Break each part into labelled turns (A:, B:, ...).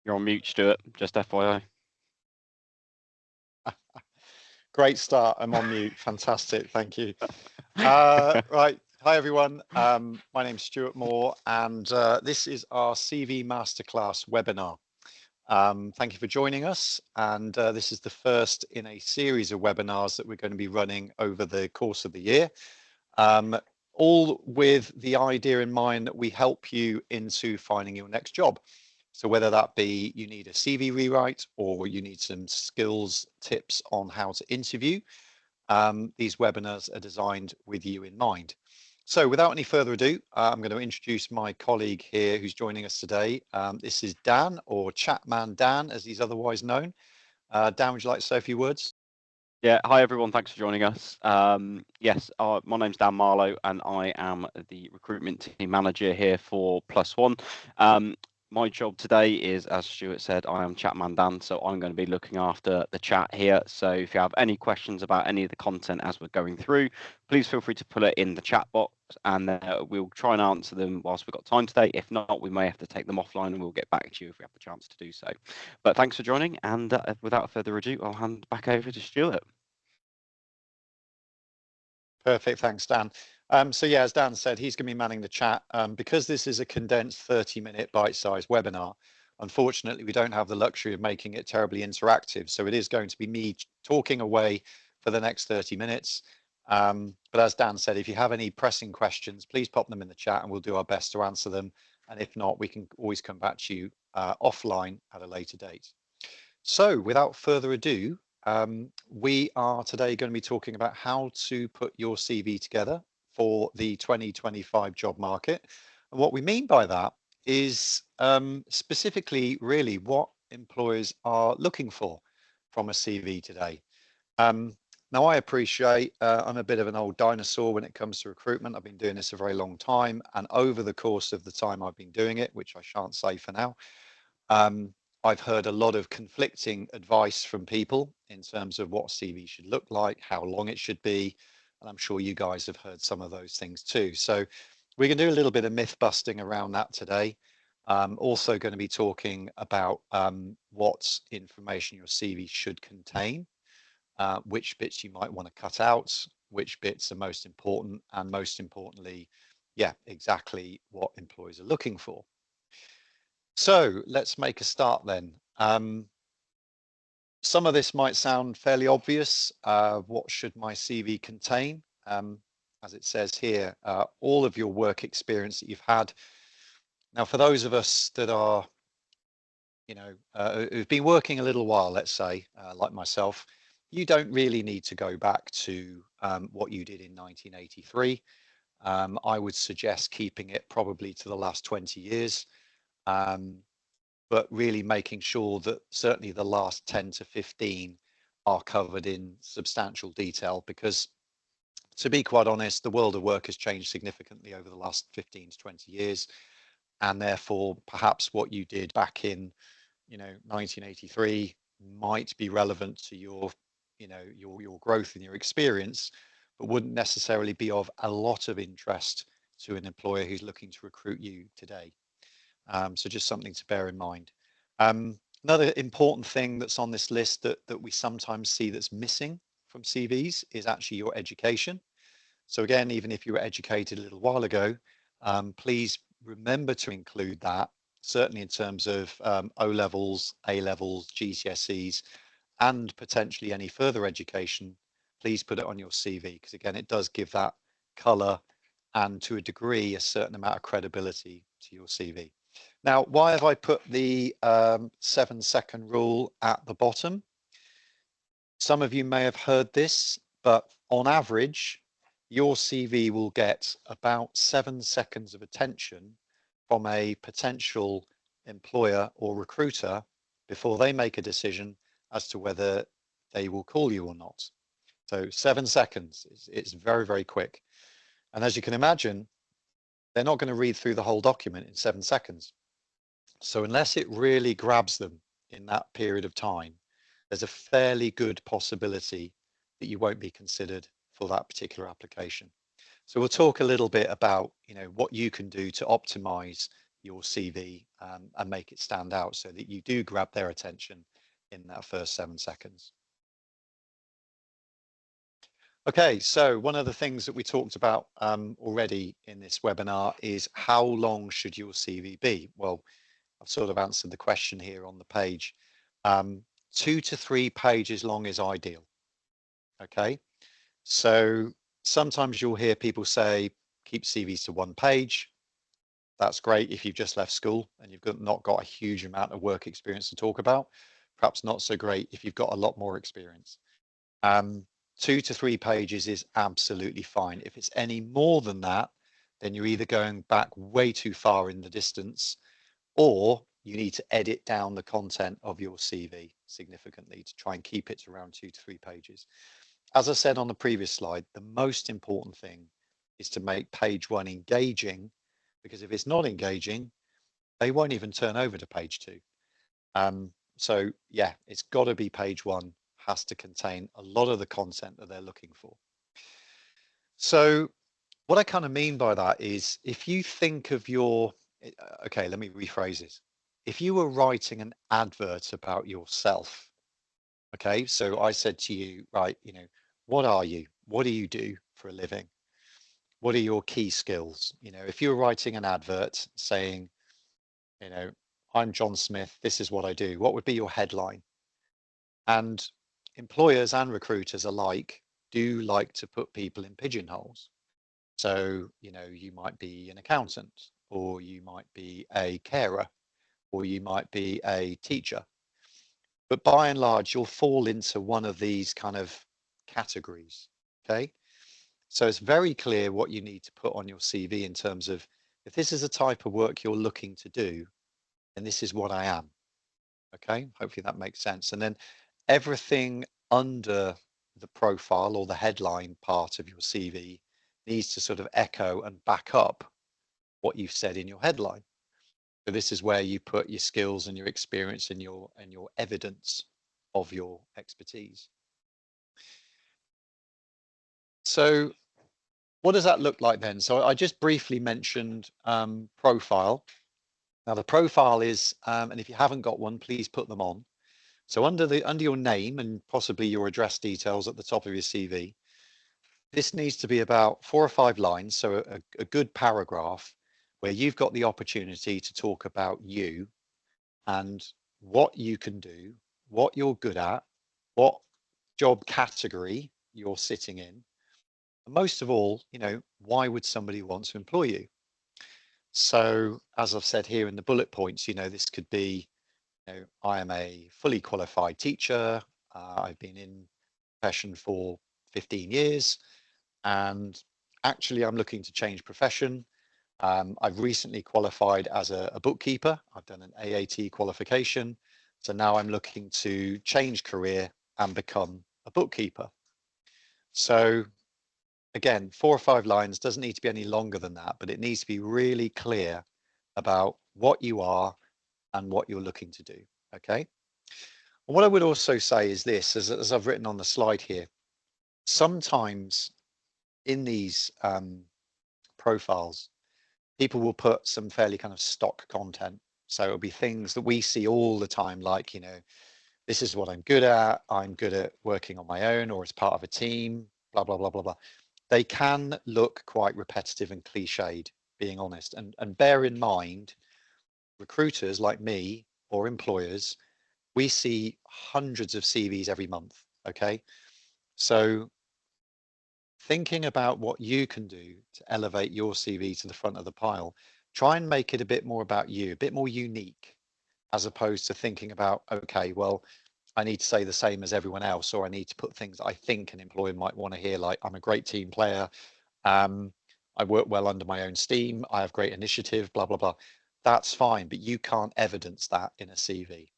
A: You're on mute, Stuart, just FYI.
B: Great start. I'm on mute. Fantastic. Thank you. Right. Hi, everyone. My name's Stuart Moore, and this is our CV Masterclass webinar. Thank you for joining us. And this is the first in a series of webinars that we're going to be running over the course of the year, all with the idea in mind that we help you into finding your next job. So whether that be you need a CV rewrite or you need some skills tips on how to interview, these webinars are designed with you in mind. So without any further ado, I'm going to introduce my colleague here who's joining us today. This is Dan, or Chatman Dan, as he's otherwise known. Dan, would you like to say a few words?
A: Yeah, hi everyone, thanks for joining us. Yes, my name's Dan Marlow and I am the recruitment team manager here for Plus One. My job today is, as Stuart said, I am Chatman Dan, so I'm going to be looking after the chat here. So if you have any questions about any of the content as we're going through, please feel free to put it in the chat box and we'll try and answer them whilst we've got time today. If not, we may have to take them offline and we'll get back to you if we have the chance to do so. But thanks for joining, and without further ado, I'll hand back over to Stuart.
B: Perfect. Thanks, Dan. So yeah, as Dan said, he's going to be manning the chat. Because this is a condensed 30-minute bite-sized webinar, unfortunately, we don't have the luxury of making it terribly interactive. So it is going to be me talking away for the next 30 minutes. But as Dan said, if you have any pressing questions, please pop them in the chat and we'll do our best to answer them. And if not, we can always come back to you offline at a later date. So without further ado, we are today going to be talking about how to put your CV together for the 2025 job market. And what we mean by that is specifically really what employers are looking for from a CV today. Now, I appreciate I'm a bit of an old dinosaur when it comes to recruitment. I've been doing this a very long time, and over the course of the time I've been doing it, which I shan't say for now, I've heard a lot of conflicting advice from people in terms of what CV should look like, how long it should be, and I'm sure you guys have heard some of those things too. So we're going to do a little bit of myth busting around that today. Also going to be talking about what information your CV should contain, which bits you might want to cut out, which bits are most important, and most importantly, yeah, exactly what employers are looking for. So let's make a start then. Some of this might sound fairly obvious. What should my CV contain? As it says here, all of your work experience that you've had. Now, for those of us that are, who've been working a little while, let's say, like myself, you don't really need to go back to what you did in 1983. I would suggest keeping it probably to the last 20 years. But really making sure that certainly the last 10 to 15 are covered in substantial detail, because to be quite honest, the world of work has changed significantly over the last 15 to 20 years. And therefore, perhaps what you did back in, 1983 might be relevant to your growth and your experience, but wouldn't necessarily be of a lot of interest to an employer who's looking to recruit you today. So just something to bear in mind. Another important thing that's on this list that we sometimes see that's missing from CVs is actually your education. So again, even if you were educated a little while ago, please remember to include that, certainly in terms of O-levels, A-levels, GCSEs, and potentially any further education. Please put it on your CV, because again, it does give that colour and to a degree, a certain amount of credibility to your CV. Now, why have I put the 7-second rule at the bottom? Some of you may have heard this, but on average, your CV will get about 7 seconds of attention from a potential employer or recruiter before they make a decision as to whether they will call you or not. So 7 seconds, it's very, very quick. And as you can imagine, they're not going to read through the whole document in 7 seconds. So unless it really grabs them in that period of time, there's a fairly good possibility that you won't be considered for that particular application. So we'll talk a little bit about, what you can do to optimize your CV and make it stand out so that you do grab their attention in that first 7 seconds. Okay, so one of the things that we talked about already in this webinar is how long should your CV be? Well, I've sort of answered the question here on the page. 2 to 3 pages long is ideal. Okay, so sometimes you'll hear people say keep CVs to 1 page. That's great if you've just left school and you've not got a huge amount of work experience to talk about. Perhaps not so great if you've got a lot more experience. 2 to 3 pages is absolutely fine. If it's any more than that, then you're either going back way too far in the distance, or you need to edit down the content of your CV significantly to try and keep it to around 2 to 3 pages. As I said on the previous slide, the most important thing is to make page 1 engaging, because if it's not engaging, they won't even turn over to page 2. So yeah, it's got to be page 1 has to contain a lot of the content that they're looking for. So what I kind of mean by that is, if you think of your, okay, let me rephrase this. If you were writing an advert about yourself, okay, so I said to you, right, you know, what are you? What do you do for a living? What are your key skills? You know, if you're writing an advert saying, you know, I'm John Smith, this is what I do, what would be your headline? And employers and recruiters alike do like to put people in pigeonholes. So, you know, you might be an accountant, or you might be a carer, or you might be a teacher. But by and large, you'll fall into one of these kind of categories. Okay. So it's very clear what you need to put on your CV in terms of, if this is a type of work you're looking to do, then this is what I am. Okay. Hopefully that makes sense. And then everything under the profile or the headline part of your CV needs to sort of echo and back up what you've said in your headline. So this is where you put your skills and your experience and your evidence of your expertise. So what does that look like then? So I just briefly mentioned profile. Now the profile is, and if you haven't got one, please put them on. So under your name and possibly your address details at the top of your CV, this needs to be about 4 or 5 lines, so a good paragraph where you've got the opportunity to talk about you and what you can do, what you're good at, what job category you're sitting in, and most of all, you know, why would somebody want to employ you? So as I've said here in the bullet points, you know, this could be, you know, I am a fully qualified teacher. I've been in profession for 15 years, and actually I'm looking to change profession. I've recently qualified as a bookkeeper. I've done an AAT qualification. So now I'm looking to change career and become a bookkeeper. So again, 4 or 5 lines, doesn't need to be any longer than that, but it needs to be really clear about what you are and what you're looking to do. Okay. And what I would also say is this, as I've written on the slide here, sometimes in these profiles, people will put some fairly kind of stock content. So it'll be things that we see all the time, like, you know, this is what I'm good at. I'm good at working on my own or as part of a team, blah, blah, blah, blah, blah. They can look quite repetitive and cliched, being honest. And bear in mind, recruiters like me or employers, we see hundreds of CVs every month. Okay. So thinking about what you can do to elevate your CV to the front of the pile, try and make it a bit more about you, a bit more unique, as opposed to thinking about, okay, well, I need to say the same as everyone else, or I need to put things I think an employer might want to hear, like I'm a great team player, I work well under my own steam, I have great initiative, blah, blah, blah. That's fine, but you can't evidence that in a CV.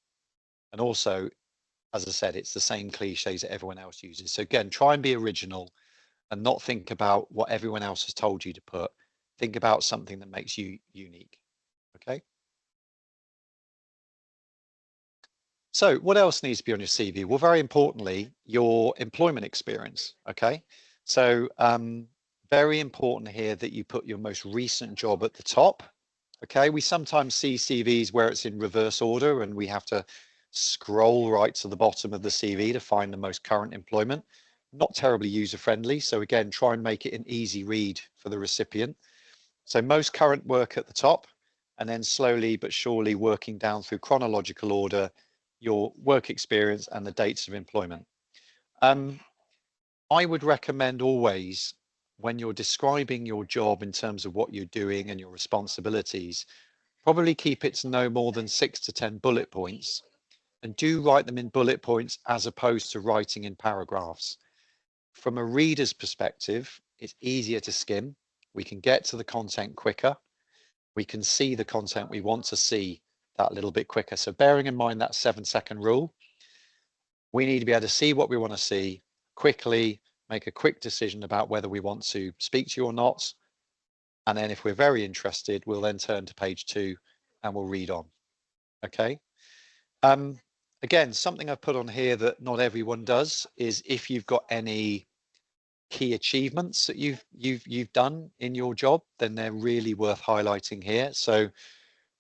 B: And also, as I said, it's the same cliches that everyone else uses. So again, try and be original and not think about what everyone else has told you to put. Think about something that makes you unique. Okay. So what else needs to be on your CV? Well, very importantly, your employment experience. Okay. So very important here that you put your most recent job at the top. Okay, we sometimes see CVs where it's in reverse order and we have to scroll right to the bottom of the CV to find the most current employment. Not terribly user friendly. So again, try and make it an easy read for the recipient. So most current work at the top, and then slowly but surely working down through chronological order, your work experience and the dates of employment. I would recommend always, when you're describing your job in terms of what you're doing and your responsibilities, probably keep it to no more than 6 to 10 bullet points, and do write them in bullet points as opposed to writing in paragraphs. From a reader's perspective, it's easier to skim. We can get to the content quicker. We can see the content we want to see that little bit quicker. So bearing in mind that 7-second rule, we need to be able to see what we want to see quickly, make a quick decision about whether we want to speak to you or not. And then if we're very interested, we'll then turn to page 2 and we'll read on. Okay. Again, something I've put on here that not everyone does is if you've got any key achievements that you've done in your job, then they're really worth highlighting here. So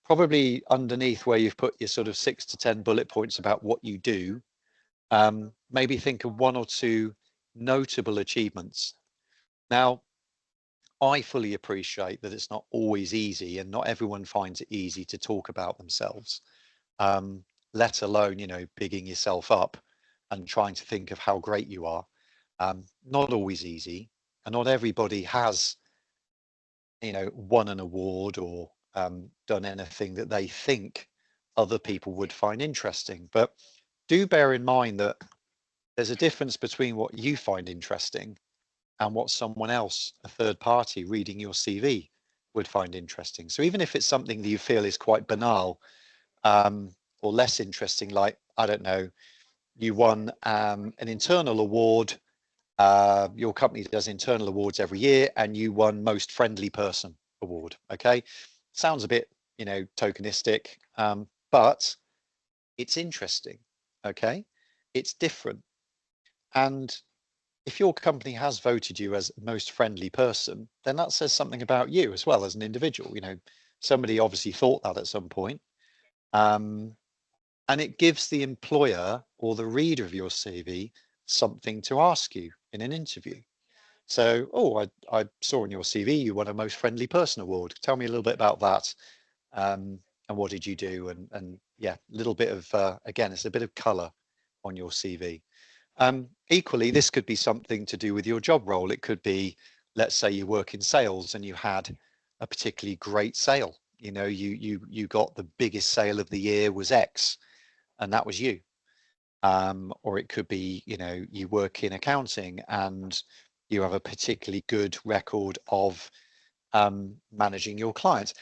B: probably underneath where you've put your sort of 6 to 10 bullet points about what you do, maybe think of 1 or 2 notable achievements. Now, I fully appreciate that it's not always easy and not everyone finds it easy to talk about themselves, let alone, you know, bigging yourself up and trying to think of how great you are. Not always easy, and not everybody has, you know, won an award or done anything that they think other people would find interesting. But do bear in mind that there's a difference between what you find interesting and what someone else, a third party reading your CV, would find interesting. So even if it's something that you feel is quite banal or less interesting, like, I don't know, you won an internal award, your company does internal awards every year, and you won Most Friendly Person award. Okay, sounds a bit, you know, tokenistic, but it's interesting. Okay, it's different. And if your company has voted you as most friendly person, then that says something about you as well as an individual. You know, somebody obviously thought that at some point. And it gives the employer or the reader of your CV something to ask you in an interview. So, oh, I saw in your CV you won a Most Friendly Person award. Tell me a little bit about that. And what did you do? And yeah, a little bit of, again, it's a bit of color on your CV. Equally, this could be something to do with your job role. It could be, let's say you work in sales and you had a particularly great sale. You know, you got the biggest sale of the year was X, and that was you. Or it could be, you know, you work in accounting and you have a particularly good record of managing your clients.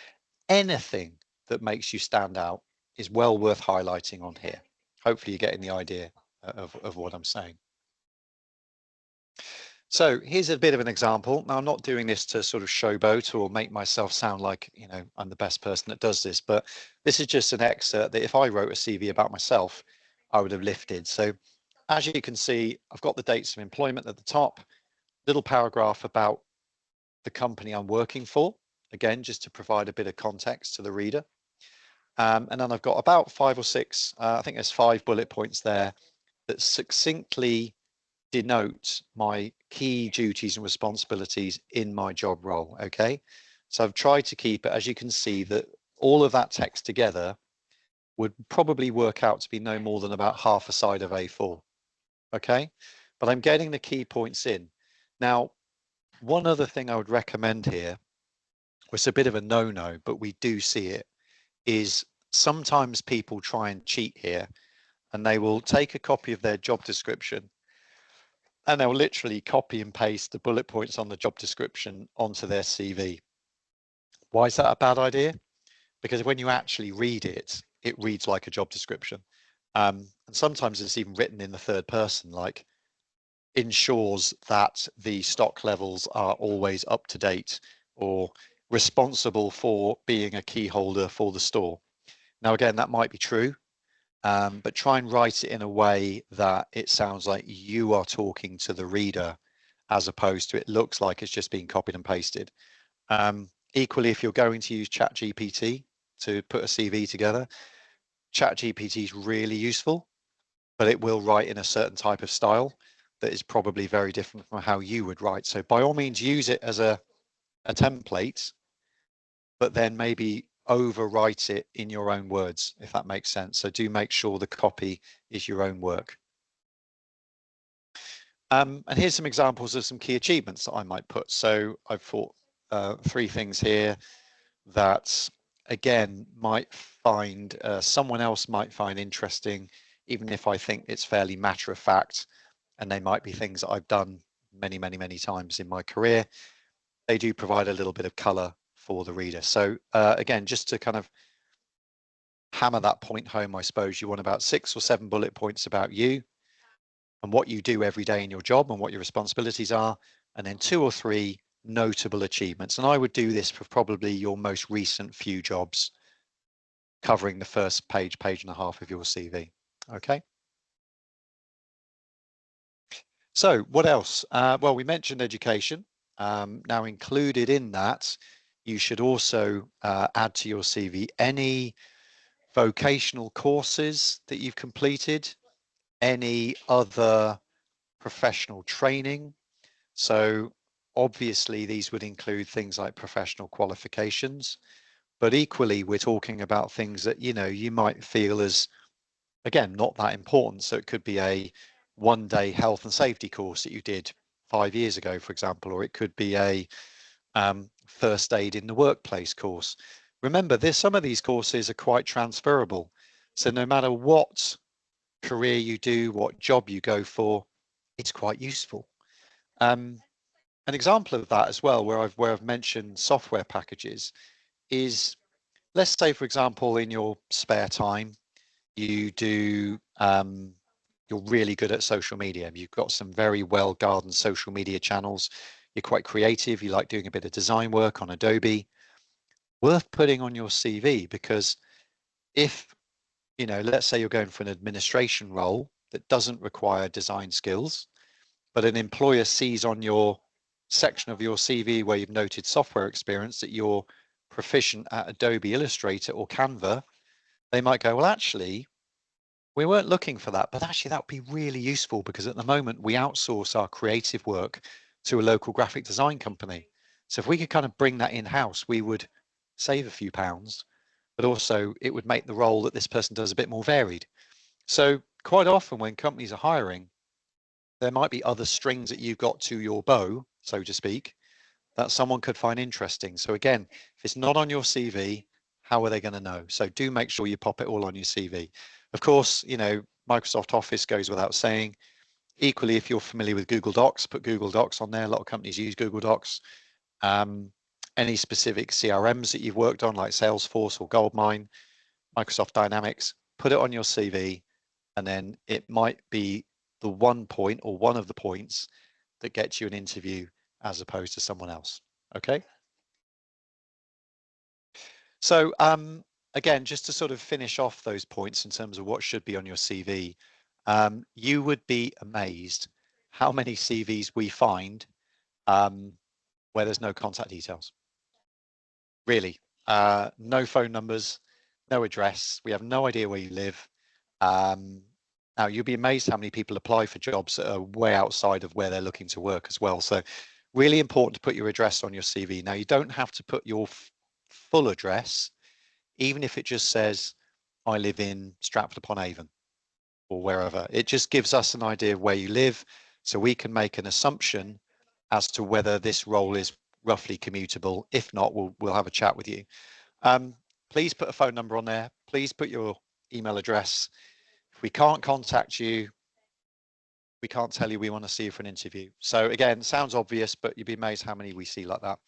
B: Anything that makes you stand out is well worth highlighting on here. Hopefully you're getting the idea of what I'm saying. So here's a bit of an example. Now, I'm not doing this to sort of showboat or make myself sound like, you know, I'm the best person that does this, but this is just an excerpt that if I wrote a CV about myself, I would have lifted. So as you can see, I've got the dates of employment at the top, little paragraph about the company I'm working for, again, just to provide a bit of context to the reader. And then I've got about 5 or 6, I think there's 5 bullet points there that succinctly denote my key duties and responsibilities in my job role. Okay, so I've tried to keep it, as you can see, that all of that text together would probably work out to be no more than about half a side of A4. Okay, but I'm getting the key points in. Now, one other thing I would recommend here, which is a bit of a no-no, but we do see it, is sometimes people try and cheat here, and they will take a copy of their job description and they'll literally copy and paste the bullet points on the job description onto their CV. Why is that a bad idea? Because when you actually read it, it reads like a job description. And sometimes it's even written in the third person, like ensures that the stock levels are always up to date or responsible for being a key holder for the store. Now, again, that might be true, but try and write it in a way that it sounds like you are talking to the reader as opposed to it looks like it's just being copied and pasted. Equally, if you're going to use ChatGPT to put a CV together, ChatGPT is really useful, but it will write in a certain type of style that is probably very different from how you would write. So by all means, use it as a template, but then maybe overwrite it in your own words, if that makes sense. So do make sure the copy is your own work. And here's some examples of some key achievements that I might put. So I've thought 3 things here that, again, might find someone else might find interesting, even if I think it's fairly matter of fact, and they might be things that I've done many, many, many times in my career. They do provide a little bit of color for the reader. So again, just to kind of hammer that point home, I suppose you want about 6 or 7 bullet points about you and what you do every day in your job and what your responsibilities are, and then 2 or 3 notable achievements. And I would do this for probably your most recent few jobs, covering the first page, page and a half of your CV. Okay. So what else? Well, we mentioned education. Now included in that, you should also add to your CV any vocational courses that you've completed, any other professional training. So obviously these would include things like professional qualifications, but equally we're talking about things that, you know, you might feel as, again, not that important. So it could be a 1-day health and safety course that you did 5 years ago, for example, or it could be a first aid in the workplace course. Remember, some of these courses are quite transferable. So no matter what career you do, what job you go for, it's quite useful. An example of that as well, where I've mentioned software packages, is, let's say, for example, in your spare time, you do, you're really good at social media. You've got some very well gardened social media channels. You're quite creative. You like doing a bit of design work on Adobe. Worth putting on your CV, because if, you know, let's say you're going for an administration role that doesn't require design skills, but an employer sees on your section of your CV where you've noted software experience that you're proficient at Adobe Illustrator or Canva, they might go, well, actually, we weren't looking for that, but actually that would be really useful, because at the moment we outsource our creative work to a local graphic design company. So if we could kind of bring that in-house, we would save a few pounds, but also it would make the role that this person does a bit more varied. So quite often when companies are hiring, there might be other strings that you've got to your bow, so to speak, that someone could find interesting. So again, if it's not on your CV, how are they going to know? So do make sure you pop it all on your CV. Of course, you know, Microsoft Office goes without saying. Equally, if you're familiar with Google Docs, put Google Docs on there. A lot of companies use Google Docs. Any specific CRMs that you've worked on, like Salesforce or Goldmine, Microsoft Dynamics, put it on your CV, and then it might be the one point or one of the points that gets you an interview as opposed to someone else. Okay. So again, just to sort of finish off those points in terms of what should be on your CV, you would be amazed how many CVs we find where there's no contact details. Really, no phone numbers, no address. We have no idea where you live. Now, you'll be amazed how many people apply for jobs that are way outside of where they're looking to work as well. So really important to put your address on your CV. Now, you don't have to put your full address, even if it just says, I live in Stratford upon Avon or wherever. It just gives us an idea of where you live, so we can make an assumption as to whether this role is roughly commutable. If not, we'll have a chat with you. Please put a phone number on there. Please put your email address. If we can't contact you, we can't tell you we want to see you for an interview. So again, sounds obvious, but you'd be amazed how many we see like that.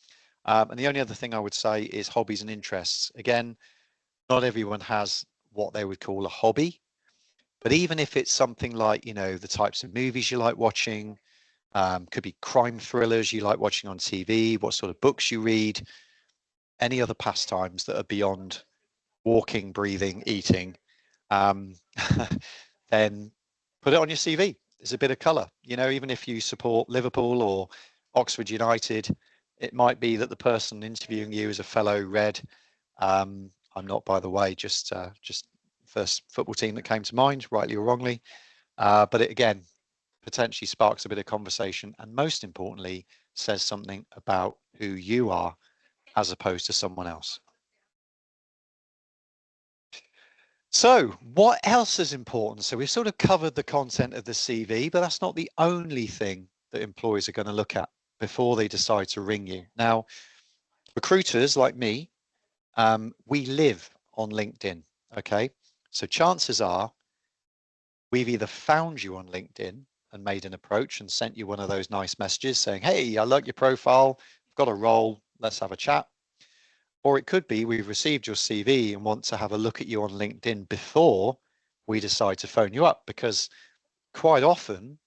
B: And the only other thing I would say is hobbies and interests. Again, not everyone has what they would call a hobby, but even if it's something like, you know, the types of movies you like watching, could be crime thrillers you like watching on TV, what sort of books you read, any other pastimes that are beyond walking, breathing, eating, then put it on your CV. There's a bit of colour, you know, even if you support Liverpool or Oxford United, It might be that the person interviewing you is a fellow Red. I'm not, by the way, just first football team that came to mind, rightly or wrongly. But it, again, potentially sparks a bit of conversation, and most importantly, says something about who you are as opposed to someone else. So what else is important? So we've sort of covered the content of the CV, but that's not the only thing that employers are going to look at before they decide to ring you. Now, recruiters like me, we live on LinkedIn, okay? So chances are we've either found you on LinkedIn and made an approach and sent you one of those nice messages saying, hey, I like your profile, I've got a role, let's have a chat. Or it could be we've received your CV and want to have a look at you on LinkedIn before we decide to phone you up, because quite often,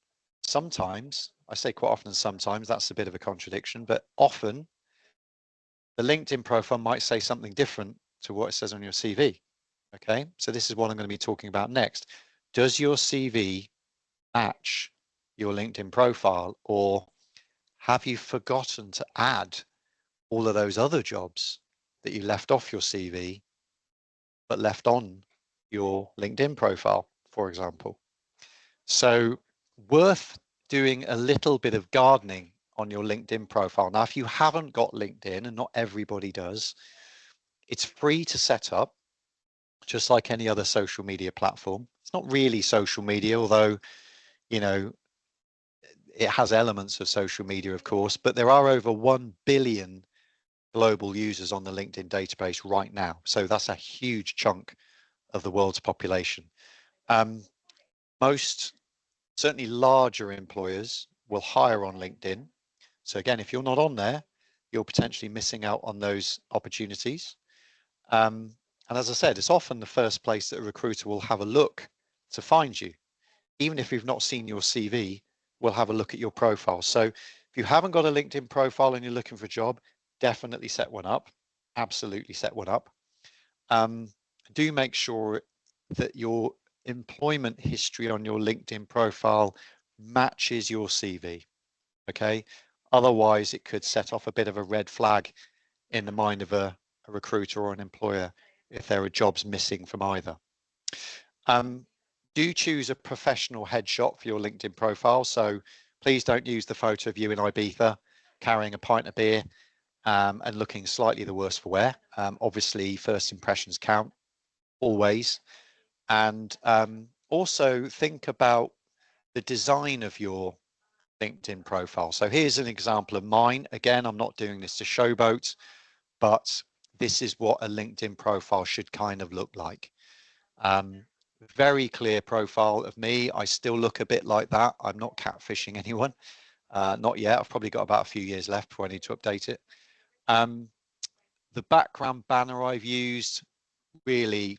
B: sometimes, I say quite often and sometimes, that's a bit of a contradiction, but often the LinkedIn profile might say something different to what it says on your CV. Okay, so this is what I'm going to be talking about next. Does your CV match your LinkedIn profile, or have you forgotten to add all of those other jobs that you left off your CV but left on your LinkedIn profile, for example? So worth doing a little bit of gardening on your LinkedIn profile. Now, if you haven't got LinkedIn, and not everybody does, it's free to set up, just like any other social media platform. It's not really social media, although, you know, it has elements of social media, of course, but there are over 1 billion global users on the LinkedIn database right now. So that's a huge chunk of the world's population. Most, certainly larger employers, will hire on LinkedIn. So again, if you're not on there, you're potentially missing out on those opportunities. And as I said, it's often the first place that a recruiter will have a look to find you. Even if we've not seen your CV, we'll have a look at your profile. So if you haven't got a LinkedIn profile and you're looking for a job, definitely set one up. Absolutely set one up. Do make sure that your employment history on your LinkedIn profile matches your CV. Okay. Otherwise, it could set off a bit of a red flag in the mind of a recruiter or an employer if there are jobs missing from either. Do choose a professional headshot for your LinkedIn profile. So please don't use the photo of you in Ibiza carrying a pint of beer and looking slightly the worse for wear. Obviously, first impressions count always. And also think about the design of your LinkedIn profile. So here's an example of mine. Again, I'm not doing this to showboat, but this is what a LinkedIn profile should kind of look like. Very clear profile of me. I still look a bit like that. I'm not catfishing anyone, not yet. I've probably got about a few years left before I need to update it. The background banner I've used really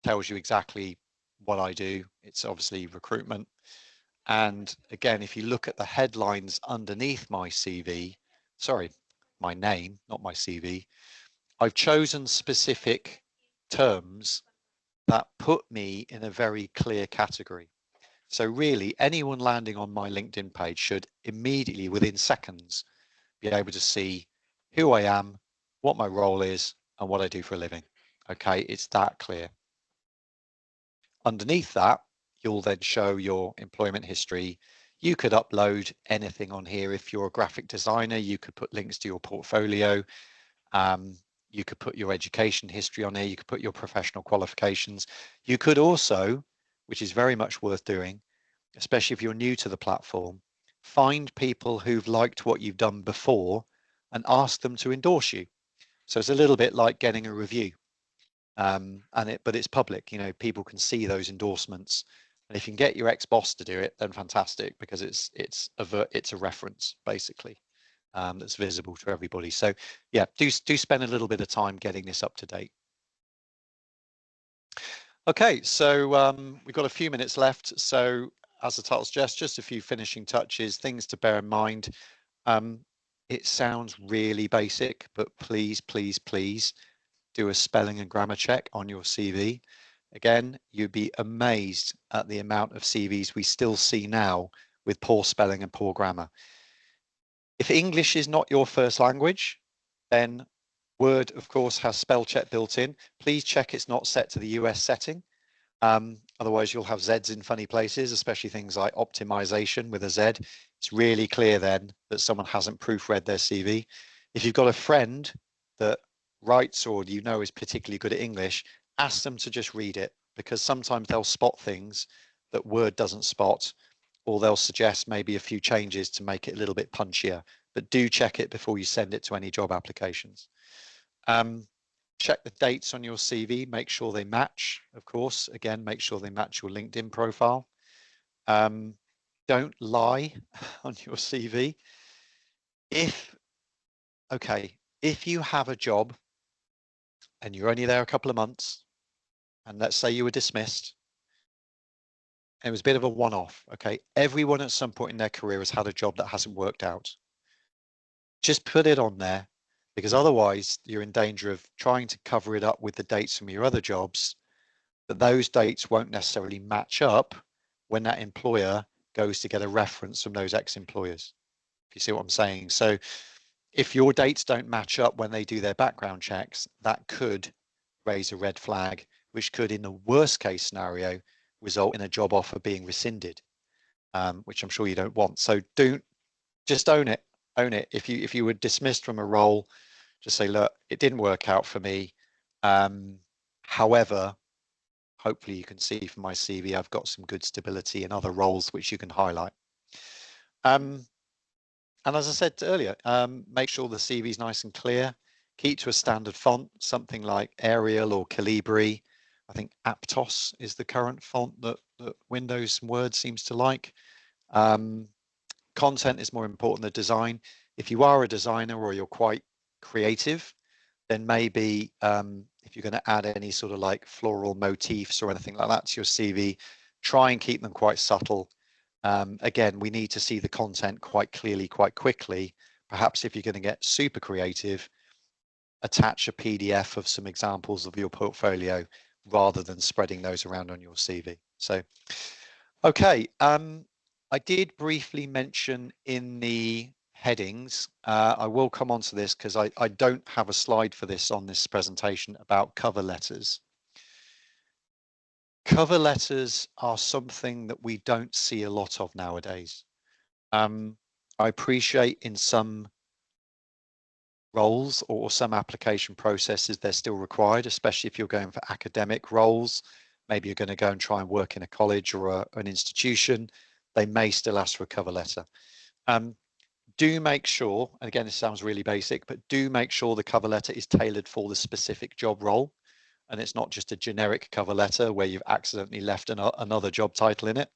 B: tells you exactly what I do. It's obviously recruitment. And again, if you look at the headlines underneath my CV, sorry, my name, not my CV, I've chosen specific terms that put me in a very clear category. So really, anyone landing on my LinkedIn page should immediately, within seconds, be able to see who I am, what my role is, and what I do for a living. Okay, it's that clear. Underneath that, you'll then show your employment history. You could upload anything on here. If you're a graphic designer, you could put links to your portfolio. You could put your education history on here. You could put your professional qualifications. You could also, which is very much worth doing, especially if you're new to the platform, find people who've liked what you've done before and ask them to endorse you. So it's a little bit like getting a review. But it's public, you know, people can see those endorsements. And if you can get your ex-boss to do it, then fantastic, because it's a reference basically. That's visible to everybody. So yeah, do spend a little bit of time getting this up to date. Okay, so we've got a few minutes left. So as the title suggests, just a few finishing touches, things to bear in mind. It sounds really basic, but please, please, please do a spelling and grammar check on your CV. Again, you'd be amazed at the amount of CVs we still see now with poor spelling and poor grammar. If English is not your first language, then Word, of course, has spell check built in. Please check it's not set to the US setting. Otherwise, you'll have Zs in funny places, especially things like optimization with a Z. It's really clear then that someone hasn't proofread their CV. If you've got a friend that writes or you know is particularly good at English, ask them to just read it, because sometimes they'll spot things that Word doesn't spot, or they'll suggest maybe a few changes to make it a little bit punchier. But do check it before you send it to any job applications. Check the dates on your CV, make sure they match, of course. Again, make sure they match your LinkedIn profile. Don't lie on your CV. If you have a job and you're only there a couple of months, and let's say you were dismissed, and it was a bit of a one-off, okay? Everyone at some point in their career has had a job that hasn't worked out. Just put it on there, because otherwise you're in danger of trying to cover it up with the dates from your other jobs, but those dates won't necessarily match up when that employer goes to get a reference from those ex-employers. If you see what I'm saying. So if your dates don't match up when they do their background checks, that could raise a red flag, which could, in the worst case scenario, result in a job offer being rescinded, which I'm sure you don't want. So just own it. Own it. If you were dismissed from a role, just say, look, it didn't work out for me. However, hopefully you can see from my CV, I've got some good stability in other roles which you can highlight. And as I said earlier, make sure the CV is nice and clear. Keep to a standard font, something like Arial or Calibri. I think Aptos is the current font that Windows and Word seems to like. Content is more important than design. If you are a designer or you're quite creative, then maybe if you're going to add any sort of like floral motifs or anything like that to your CV, try and keep them quite subtle. Again, we need to see the content quite clearly, quite quickly. Perhaps if you're going to get super creative, attach a PDF of some examples of your portfolio rather than spreading those around on your CV. So, okay. I did briefly mention in the headings, I will come on to this because I don't have a slide for this on this presentation about cover letters. Cover letters are something that we don't see a lot of nowadays. I appreciate in some roles or some application processes, they're still required, especially if you're going for academic roles. Maybe you're going to go and try and work in a college or an institution. They may still ask for a cover letter. Do make sure, and again, this sounds really basic, but do make sure the cover letter is tailored for the specific job role. And it's not just a generic cover letter where you've accidentally left another job title in it,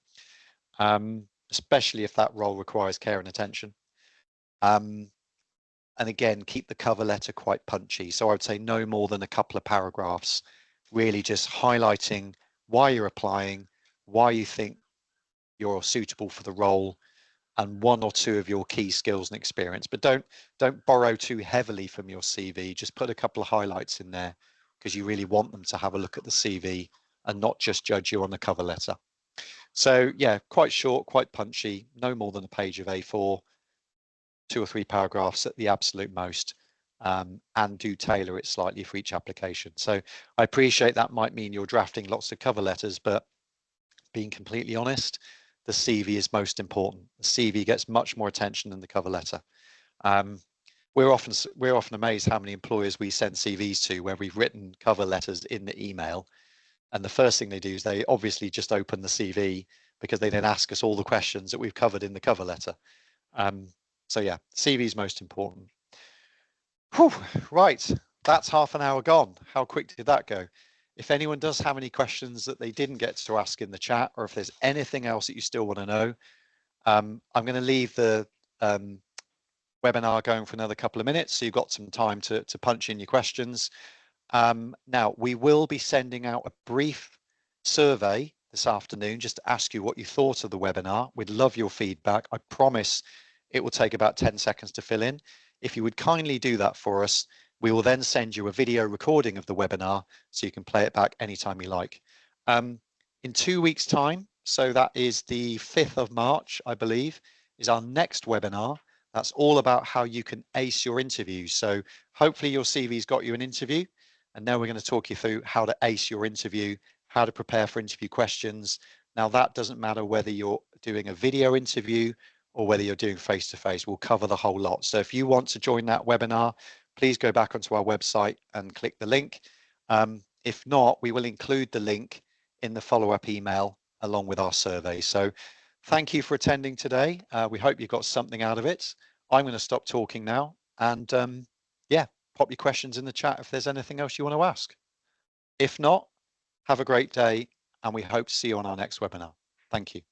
B: especially if that role requires care and attention. And again, keep the cover letter quite punchy. So I would say no more than a couple of paragraphs, really just highlighting why you're applying, why you think you're suitable for the role, and one or two of your key skills and experience. But don't borrow too heavily from your CV. Just put a couple of highlights in there because you really want them to have a look at the CV and not just judge you on the cover letter. So yeah, quite short, quite punchy, no more than a page of A4, 2 or 3 paragraphs at the absolute most, and do tailor it slightly for each application. So I appreciate that might mean you're drafting lots of cover letters, but being completely honest, the CV is most important. The CV gets much more attention than the cover letter. We're often amazed how many employers we send CVs to where we've written cover letters in the email, and the first thing they do is they obviously just open the CV because they then ask us all the questions that we've covered in the cover letter. So yeah, CV is most important. Whew, right, that's half an hour gone. How quick did that go? If anyone does have any questions that they didn't get to ask in the chat, or if there's anything else that you still want to know, I'm going to leave the webinar going for another couple of minutes, so you've got some time to punch in your questions. Now, we will be sending out a brief survey this afternoon just to ask you what you thought of the webinar. We'd love your feedback. I promise it will take about 10 seconds to fill in. If you would kindly do that for us, we will then send you a video recording of the webinar so you can play it back anytime you like. In 2 weeks' time, so that is the 5th of March, I believe, is our next webinar. That's all about how you can ace your interview. So hopefully your CV's got you an interview. And now we're going to talk you through how to ace your interview, how to prepare for interview questions. Now that doesn't matter whether you're doing a video interview or whether you're doing face-to-face. We'll cover the whole lot. So if you want to join that webinar, please go back onto our website and click the link. If not, we will include the link in the follow-up email along with our survey. So thank you for attending today. We hope you got something out of it. I'm going to stop talking now and yeah, pop your questions in the chat if there's anything else you want to ask. If not, have a great day and we hope to see you on our next webinar. Thank you.